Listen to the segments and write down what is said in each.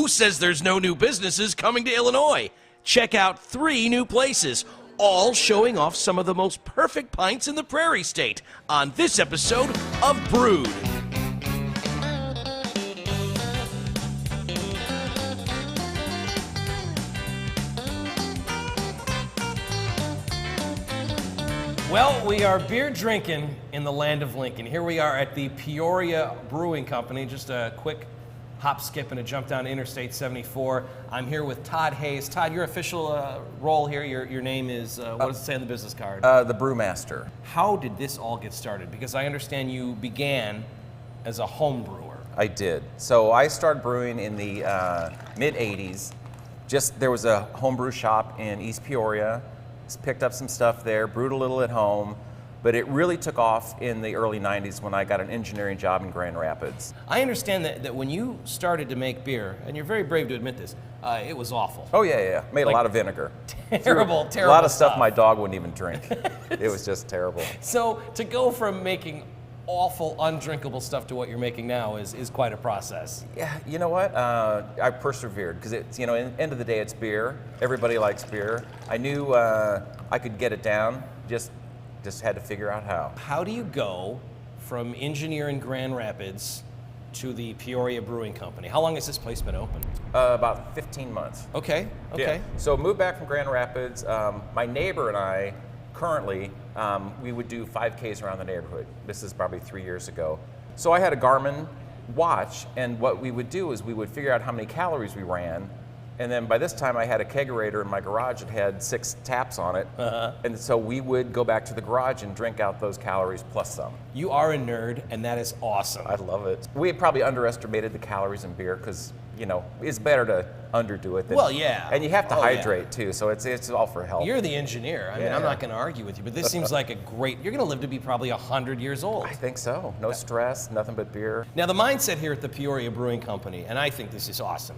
Who says there's no new businesses coming to Illinois? Check out 3 new places, all showing off some of the most perfect pints in the Prairie State on this episode of Brewed. Well, we are beer drinking in the land of Lincoln. Here we are at the Peoria Brewing Company. Just a quick hop, skip, and a jump down Interstate 74. I'm here with Todd Hayes. Todd, your official role here, your name is, what does it say on the business card? The Brewmaster. How did this all get started? Because I understand you began as a home brewer. I did. So I started brewing in the mid-'80s. There was a homebrew shop in East Peoria. Picked up some stuff there, brewed a little at home, but it really took off in the early 90s when I got an engineering job in Grand Rapids. I understand that when you started to make beer, and you're very brave to admit this, it was awful. Oh yeah. Made a lot of vinegar. Terrible. A lot of stuff my dog wouldn't even drink. It was just terrible. So to go from making awful, undrinkable stuff to what you're making now is quite a process. Yeah, you know what? I persevered because it's, in the end of the day, it's beer. Everybody likes beer. I knew I could get it down. Just had to figure out how. How do you go from engineer in Grand Rapids to the Peoria Brewing Company? How long has this place been open? About 15 months. Okay. Yeah. So moved back from Grand Rapids. My neighbor and I currently, we would do 5Ks around the neighborhood. This is probably 3 years ago. So I had a Garmin watch, and what we would do is we would figure out how many calories we ran, and then by this time I had a kegerator in my garage that had 6 taps on it, and so we would go back to the garage and drink out those calories plus some. You are a nerd, and that is awesome. I love it. We had probably underestimated the calories in beer because, it's better to underdo it than, well, yeah. And you have to hydrate too, so it's all for health. You're the engineer. I mean, I'm not going to argue with you, but this seems like you're going to live to be probably 100 years old. I think so. No stress, nothing but beer. Now, the mindset here at the Peoria Brewing Company, and I think this is awesome,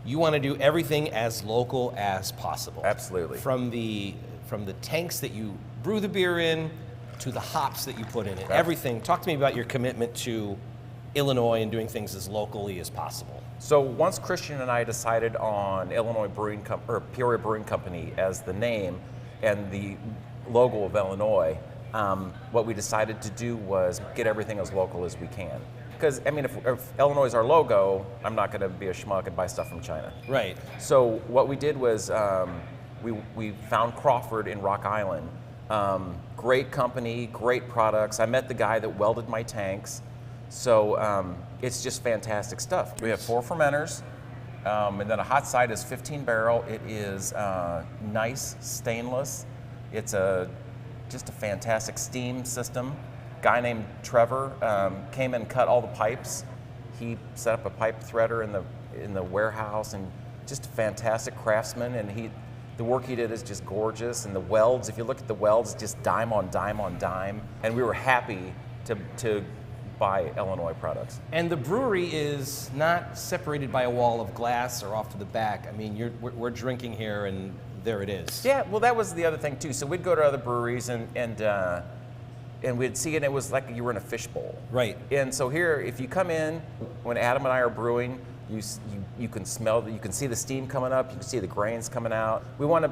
you want to do everything as local as possible. Absolutely. From the tanks that you brew the beer in to the hops that you put in it, everything. Talk to me about your commitment to Illinois and doing things as locally as possible. So once Christian and I decided on Peoria Brewing Company as the name and the logo of Illinois, what we decided to do was get everything as local as we can. Because, if Illinois is our logo, I'm not going to be a schmuck and buy stuff from China. Right. So what we did was we found Crawford in Rock Island. Great company, great products. I met the guy that welded my tanks. So it's just fantastic stuff. We have 4 fermenters, and then a hot side is 15 barrel. It is nice, stainless. It's just a fantastic steam system. Guy named Trevor came and cut all the pipes. He set up a pipe threader in the warehouse, and just a fantastic craftsman. And the work he did is just gorgeous. And the welds, if you look at the welds, just dime on dime on dime. And we were happy to buy Illinois products. And the brewery is not separated by a wall of glass or off to the back. I mean, we're drinking here, and there it is. Yeah, well, that was the other thing too. So we'd go to other breweries and we'd see it, and it was like you were in a fishbowl. Right. And so here, if you come in, when Adam and I are brewing, you can smell, you can see the steam coming up, you can see the grains coming out. We want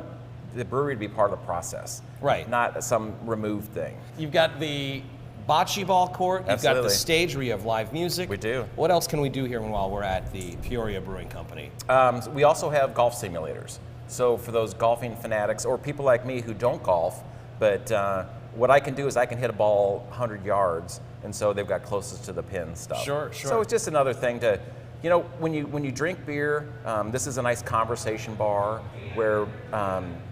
the brewery to be part of the process. Right. Not some removed thing. You've got the bocce ball court. You've Absolutely. got the stage where you have live music. We do. What else can we do here while we're at the Peoria Brewing Company? We also have golf simulators. So for those golfing fanatics or people like me who don't golf, but what I can do is I can hit a ball 100 yards, and so they've got closest to the pin stuff. Sure. So it's just another thing to, when you drink beer, this is a nice conversation bar where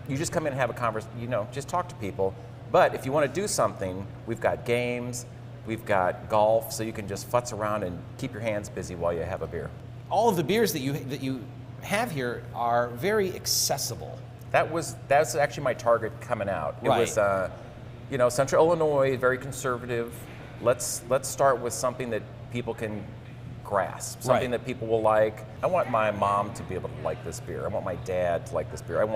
you just come in and have a conversation, just talk to people. But if you want to do something, we've got games, we've got golf, so you can just futz around and keep your hands busy while you have a beer. All of the beers that you have here are very accessible. That's actually my target coming out. It Right. was, Central Illinois, very conservative. Let's start with something that people can grasp, something that people will like. I want my mom to be able to like this beer. I want my dad to like this beer.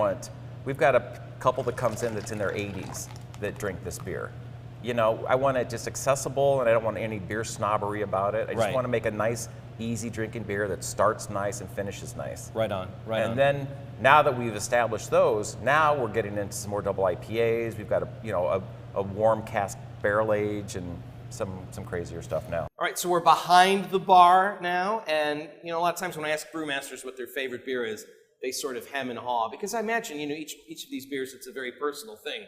We've got a couple that comes in that's in their 80s that drink this beer. You know, I want it just accessible, and I don't want any beer snobbery about it. I just Right. want to make a nice, easy drinking beer that starts nice and finishes nice. Right on, right on. And then now that we've established those, now we're getting into some more double IPAs. We've got a warm cask barrel age and some crazier stuff now. All right, so we're behind the bar now, and a lot of times when I ask brewmasters what their favorite beer is, they sort of hem and haw, because I imagine each of these beers, it's a very personal thing.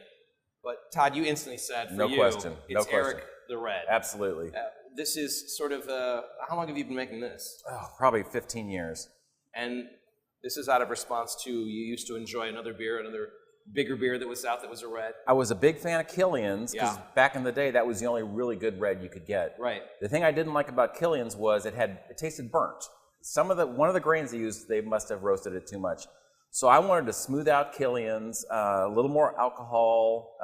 But Todd, you instantly said for No you, question. it's No question. Eric the Red. Absolutely. This is sort of how long have you been making this? Oh, probably 15 years. And this is out of response to you used to enjoy another bigger beer that was out that was a red. I was a big fan of Killian's because Yeah. back in the day, that was the only really good red you could get. Right. The thing I didn't like about Killian's was it tasted burnt. One of the grains they used, they must have roasted it too much. So I wanted to smooth out Killian's, a little more alcohol,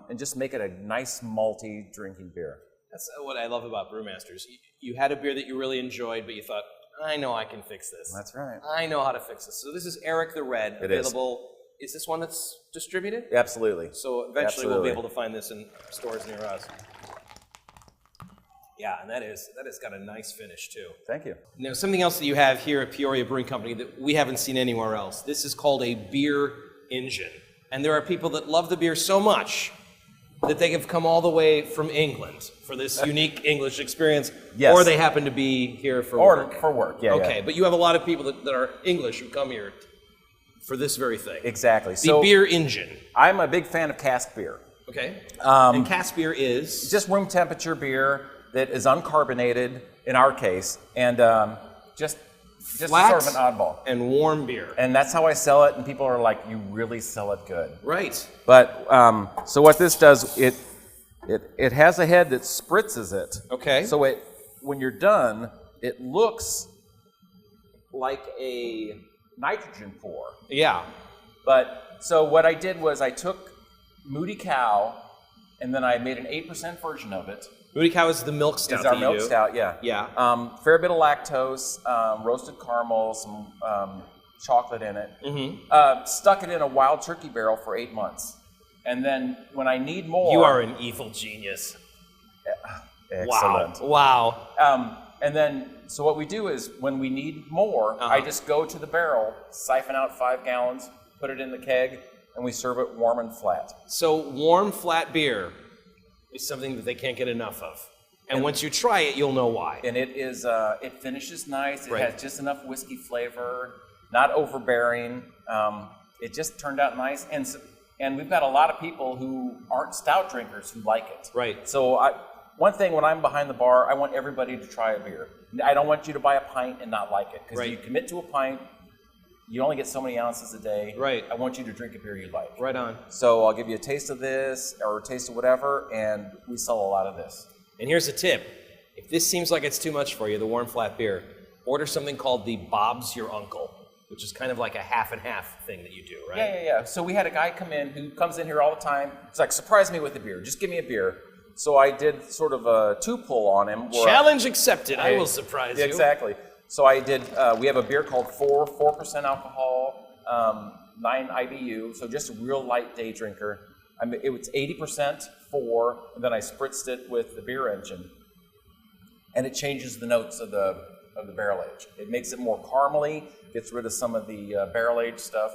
and just make it a nice malty drinking beer. That's what I love about brewmasters. You had a beer that you really enjoyed, but you thought, I know I can fix this. That's right. I know how to fix this. So this is Eric the Red, It is. available. Is this one that's distributed? Absolutely. So eventually we'll Absolutely. be able to find this in stores near us. Yeah, and that has got a nice finish too. Thank you. Now, something else that you have here at Peoria Brewing Company that we haven't seen anywhere else. This is called a beer engine. And there are people that love the beer so much that they have come all the way from England for this unique English experience. Yes. Or they happen to be here for work. For work, yeah. Okay, yeah. but you have a lot of people that are English who come here for this very thing. Exactly. The beer engine. I'm a big fan of cask beer. Okay. And cask beer is? Just room temperature beer that is uncarbonated, in our case, and just Flat sort of an oddball. and warm beer. And that's how I sell it, and people are like, you really sell it good. Right. But, so what this does, it has a head that spritzes it. Okay. So when you're done, it looks like a nitrogen pour. Yeah. But, so what I did was I took Moody Cow, and then I made an 8% version of it. Moody Cow is the milk stout. It's our that you milk do. stout, yeah. Yeah. Fair bit of lactose, roasted caramel, some chocolate in it. Mm-hmm. Stuck it in a wild turkey barrel for 8 months. And then when I need more... You are an evil genius. Excellent. Wow. And then, so what we do is when we need more, I just go to the barrel, siphon out 5 gallons, put it in the keg, and we serve it warm and flat. So warm, flat beer is something that they can't get enough of. And once you try it, you'll know why. And it is, it finishes nice. It Right. has just enough whiskey flavor, not overbearing. It just turned out nice. And we've got a lot of people who aren't stout drinkers who like it. Right. So one thing when I'm behind the bar, I want everybody to try a beer. I don't want you to buy a pint and not like it. Because Right. you commit to a pint, you only get so many ounces a day. Right. I want you to drink a beer you like. Right on. So I'll give you a taste of this or a taste of whatever, and we sell a lot of this. And here's a tip. If this seems like it's too much for you, the warm, flat beer, order something called the Bob's Your Uncle, which is kind of like a half and half thing that you do, right? Yeah. So we had a guy come in who comes in here all the time. He's like, surprise me with a beer. Just give me a beer. So I did sort of a 2-pull on him. where Challenge accepted. I will surprise you. Exactly. So I did, we have a beer called 4% alcohol, 9 IBU, so just a real light day drinker. It was 80% 4, and then I spritzed it with the beer engine. And it changes the notes of the barrel age. It makes it more caramely, gets rid of some of the barrel age stuff.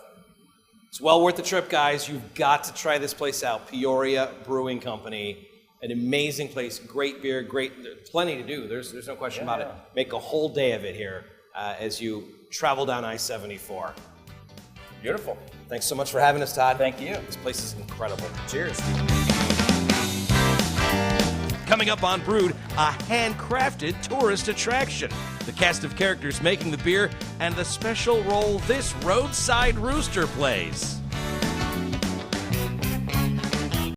It's well worth the trip, guys. You've got to try this place out. Peoria Brewing Company. An amazing place. Great beer, there's plenty to do. There's no question about it. Make a whole day of it here as you travel down I-74. Beautiful. Thanks so much for having us, Todd. Thank you. This place is incredible. Cheers. Coming up on Brewed, a handcrafted tourist attraction. The cast of characters making the beer and the special role this roadside rooster plays.